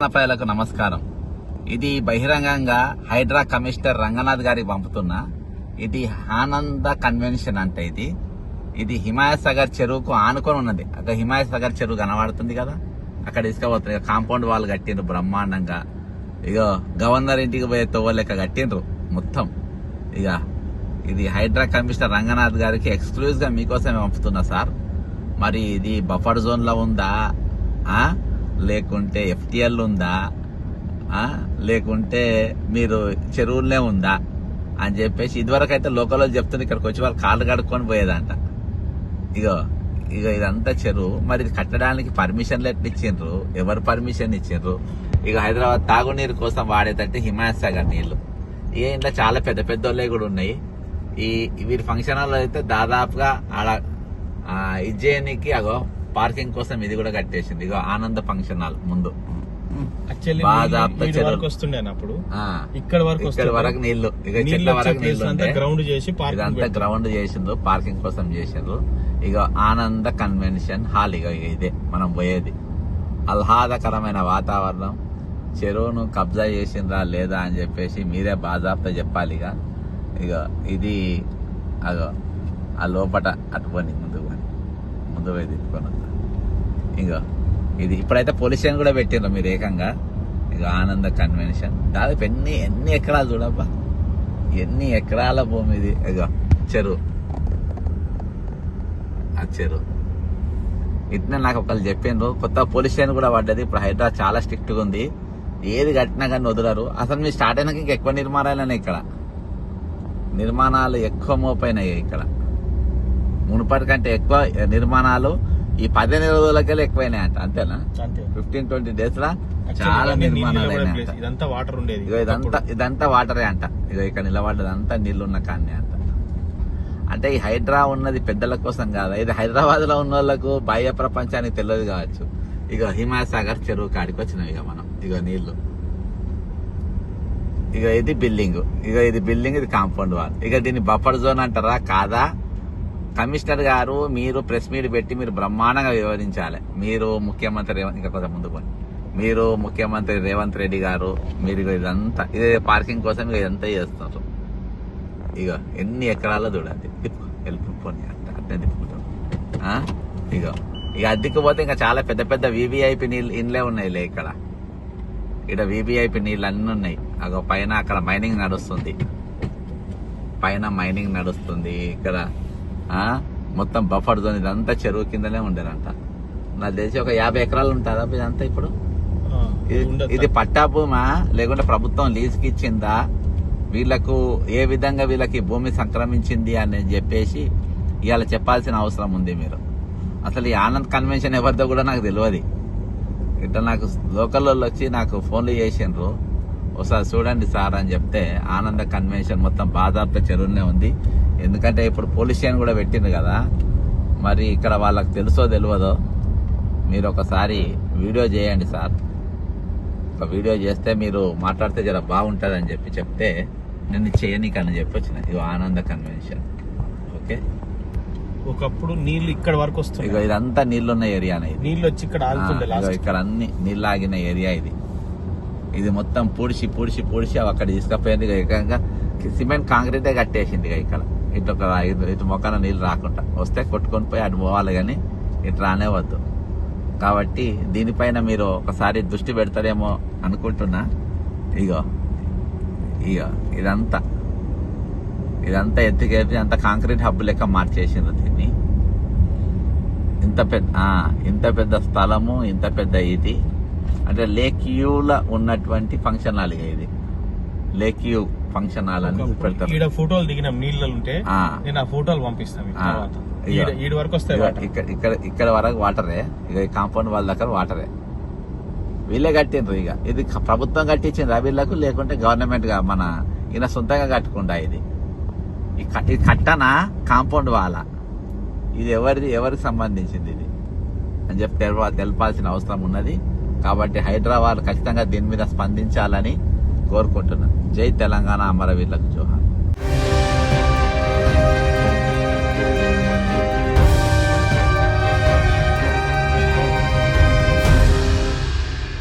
ప్రజలకు నమస్కారం. ఇది బహిరంగంగా హైడ్రా కమిషనర్ రంగనాథ్ గారికి పంపుతున్నా. ఇది ఆనంద కన్వెన్షన్ అంటే ఇది హిమాయత్ సాగర్ చెరువుకు ఆనుకొని ఉన్నది. అక్కడ హిమాయత్ సాగర్ చెరువు కనబడుతుంది కదా, అక్కడ ఇసుకపోతుంది. కాంపౌండ్ వాళ్ళు కట్టిండ్రు బ్రహ్మాండంగా. ఇగో గవర్నర్ ఇంటికి పోయే తోవలెక్క కట్టిండ్రు మొత్తం. ఇక ఇది హైడ్రా కమిషనర్ రంగనాథ్ గారికి ఎక్స్క్లూజివ్ గా మీకోసమే పంపుతున్నా సార్. మరి ఇది బఫర్ జోన్ లో ఉందా, లేకుంటే FTL ఉందా, లేకుంటే మీరు చెరువులనే ఉందా అని చెప్పేసి ఇదివరకు అయితే లోకల్ వాళ్ళు చెప్తుంది. ఇక్కడికి వచ్చి వాళ్ళు కాళ్ళు కడుక్కొని పోయేదంట. ఇగో ఇదంతా చెరువు. మరి ఇది కట్టడానికి పర్మిషన్లు ఎట్లా ఇచ్చిండ్రు, ఎవరు పర్మిషన్ ఇచ్చిండ్రు? ఇక హైదరాబాద్ తాగునీరు కోసం వాడేటట్టు హిమాయత్ సాగర్ నీళ్లు. ఇక ఇంట్లో చాలా పెద్ద పెద్ద వాళ్ళే కూడా ఉన్నాయి. వీరి ఫంక్షన్ హాల్ అయితే దాదాపుగా ఆడ ఇజ్జేనికి అగో పార్కింగ్ కోసం ఇది కూడా కట్టేసింది. ఇగో ఆనంద ఫంక్షన్ హాల్ ముందు ఇక్కడ వరకు నీళ్లు, ఇక చెట్ల వరకు నీళ్లు గ్రౌండ్ చేసిండ్రు, పార్కింగ్ కోసం చేసిండ్రు. ఇక ఆనంద కన్వెన్షన్ హాల్. ఇక ఇదే మనం పోయేది. ఆహ్లాదకరమైన వాతావరణం. చెరువును కబ్జా చేసిండ్రా లేదా అని చెప్పేసి మీరే బాజాబ్తా చెప్పాలి. ఇక ఇది అగో ఆ లోపట అటుపోని ముందు పోయి తిప్పుకొని. ఇక ఇది ఇప్పుడైతే పోలీస్ స్టేషన్ కూడా పెట్టిండ్రు మీరు ఏకంగా. ఇక ఆనంద కన్వెన్షన్ దాదాపు ఎన్ని ఎకరాలు చూడబ్బా, ఎన్ని ఎకరాల భూమి ఇది. ఇక చెరువు, ఆ చెరువు ఇట్నే నాకు ఒకళ్ళు చెప్పిండ్రు. కొత్త పోలీస్ స్టేషన్ కూడా పడ్డది. ఇప్పుడు హైదరాబాద్ చాలా స్ట్రిక్ట్ గా ఉంది. ఏది కట్టినా కానీ వదలరు. అసలు మీరు స్టార్ట్ అయినాక ఇంకా ఎక్కువ నిర్మాణాలనే, ఇక్కడ నిర్మాణాలు ఎక్కువ మోపైనాయి. ఇక్కడ మునుపటి కంటే ఎక్కువ నిర్మాణాలు ఈ 15 రోజులకెళ్ళి ఎక్కువైనాయి అంట. అంతేనా? 15-20 డేస్ లా చాలా నిర్మాణాలు అయినాయి. ఇదంతా వాటరే అంట. ఇక ఇక్కడ నిలబడ్డదంతా నీళ్లున్న కాన్నే అంట. అంటే ఈ హైడ్రా ఉన్నది పెద్దల కోసం కాదా, ఇది హైదరాబాద్ లో ఉన్న వాళ్ళకు బాహ్య ప్రపంచానికి తెలియదు కావచ్చు. ఇక హిమాయత్ సాగర్ చెరువు కాడికి వచ్చినాం ఇక మనం. ఇక నీళ్లు, ఇక ఇది బిల్డింగ్, ఇది కాంపౌండ్ వాల్. ఇక దీన్ని బఫర్ జోన్ అంటారా కాదా? కమిషనర్ గారు మీరు ప్రెస్ మీట్ పెట్టి మీరు బ్రహ్మాండంగా వివరించాలి. మీరు ముఖ్యమంత్రి ఇంకా కొంత ముందు పోయి మీరు ముఖ్యమంత్రి రేవంత్ రెడ్డి గారు మీరు ఇదంతా ఇదే పార్కింగ్ కోసం ఇదంతా చేస్తున్నారు. ఇక ఎన్ని ఎకరాల్లో చూడండి. వెళ్ళిపోయి అట్నే తిప్పుకుంటాం. ఇక అద్దెకు పోతే ఇంకా చాలా పెద్ద పెద్ద VVIP నీళ్ళు ఇండ్లే ఉన్నాయిలే. ఇక్కడ VVIP నీళ్ళు అన్ని ఉన్నాయి. అగో పైన అక్కడ మైనింగ్ నడుస్తుంది. ఇక్కడ మొత్తం బఫర్ జోన్ ఇదంతా చెరువు కిందనే ఉండేనంట. నాకు తెలిసి ఒక 50 ఎకరాలు ఉంటుందా ఇదంతా. ఇప్పుడు ఇది పట్టా భూమా లేకుంటే ప్రభుత్వం లీజుకి ఇచ్చిందా, వీళ్లకు ఏ విధంగా వీళ్ళకి భూమి సంక్రమించింది అని చెప్పేసి ఇవాళ చెప్పాల్సిన అవసరం ఉంది. మీరు అసలు ఈ ఆనంద్ కన్వెన్షన్ ఎవరిదో కూడా నాకు తెలియదు. ఇట్లా నాకు లోకల్ వాళ్ళు వచ్చి నాకు ఫోన్లు చేసిండ్రు, ఒకసారి చూడండి సార్ అని చెప్తే ఆనంద కన్వెన్షన్ మొత్తం బాధాప్త చెరువునే ఉంది. ఎందుకంటే ఇప్పుడు పోలీస్ స్టేషన్ కూడా పెట్టింది కదా, మరి ఇక్కడ వాళ్ళకి తెలుసో తెలియదో మీరు ఒకసారి వీడియో చేయండి సార్. ఒక వీడియో చేస్తే మీరు మాట్లాడితే జర బాగుంటుంది అని చెప్తే నేను చేయనీకని చెప్పి వచ్చిన. ఇది ఆనంద కన్వెన్షన్. ఓకే, ఒకప్పుడు నీళ్లు ఇక్కడ వరకు వస్తాయి. ఇక ఇదంతా నీళ్లున్న ఏరియానే. నీళ్ళు వచ్చి ఇక్కడ అన్ని నీళ్ళు ఆగిన ఏరియా ఇది మొత్తం పూడ్చి అక్కడ తీసుకపోయింది. ఏకంగా సిమెంట్ కాంక్రీటే కట్టేసింది. ఇక్కడ ఇటు మొక్కన నీళ్ళు రాకుండా వస్తే కొట్టుకొని పోయి అటు పోవాలి, కానీ ఇటు రానే వద్దు. కాబట్టి దీనిపైన మీరు ఒకసారి దృష్టి పెడతారేమో అనుకుంటున్నా. ఇగో ఇదంతా ఎత్తుకేపి అంత కాంక్రీట్ హబ్ లెక్క మార్చేసిండ్రు దీన్ని. ఇంత పెద్ద స్థలము, ఇంత పెద్ద ఇది అంటే లేక్ వ్యూలో ఉన్నటువంటి ఫంక్షన్ హాల్. ఇది లేక్ వ్యూ ఫంక్షన్ హాల్ అని పెడతారు. ఫోటోలు దిగిన నీళ్ళు ఉంటే నేను ఆ ఫోటోలు పంపిస్తాను. ఇక్కడ వరకు వాటరే. ఇక కాంపౌండ్ వాళ్ళ దగ్గర వాటరే. వీళ్ళే కట్టిండ్రు. ఇక ఇది ప్రభుత్వం కట్టించిండ్రు వీళ్ళకు, లేకుంటే గవర్నమెంట్ గా మన ఈయన సొంతంగా కట్టుకుంటా. ఇది కట్టనా కాంపౌండ్ వాళ్ళ, ఇది ఎవరికి సంబంధించింది ఇది అని చెప్పి తెలపాల్సిన అవసరం ఉన్నది. కాబట్టి హైదరాబాద్ ఖచ్చితంగా దీని మీద స్పందించాలని కోరుకుంటున్నాను. జై తెలంగాణ, అమరవీరులకు జోహార్.